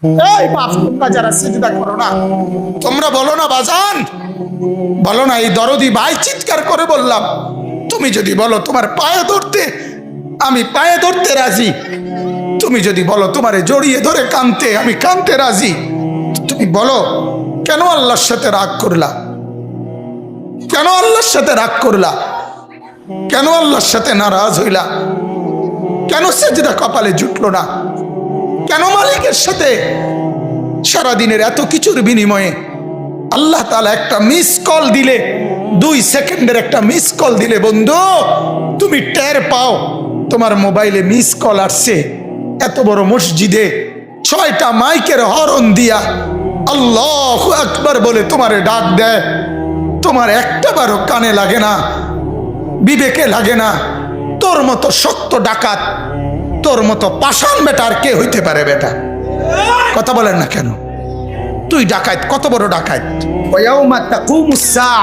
এই বাপ, তোমরা যারা সিজদা করো না, তোমরা বলো না বাজান, বলো না এই দরদি ভাই চিৎকার করে বললাম, তুমি যদি বলো তোমার পায়ে ধরতে, আমি পায়ে ধরতে রাজি। তুমি যদি বলো তোমারে জড়িয়ে ধরে কাঁদতে, আমি কাঁদতে রাজি। তুমি বলো কেন আল্লাহর সাথে রাগ করলা? কেন আল্লাহর সাথে রাগ করলা? কেন আল্লাহর সাথে নারাজ হইলা? কেন সেজদা কপালে জুটলো না? কেন মালিকের সাথে সারাদিনের এত কিছুর বিনিময়ে আল্লাহ তাআলা একটা মিস কল দিলে, 2 সেকেন্ডের একটা মিস কল দিলে বন্ধু তুমি টের পাও তোমার মোবাইলে মিস কল আসছে, এত বড় মসজিদে 6টা মাইকের হরন দিয়া আল্লাহু আকবার বলে তোমারে ডাক দেয়, তোমার একটাবারও কানে লাগে না, বিবেকে লাগে না। তোর মতো শক্ত ডাকাত, তোর মতো পাষাণ বেটা আর কে হইতে পারে? বেটা কথা বলেন না কেন? তুই ডাকাত, কত বড় ডাকাত। ওয়াউমা তাকুমুস সাআ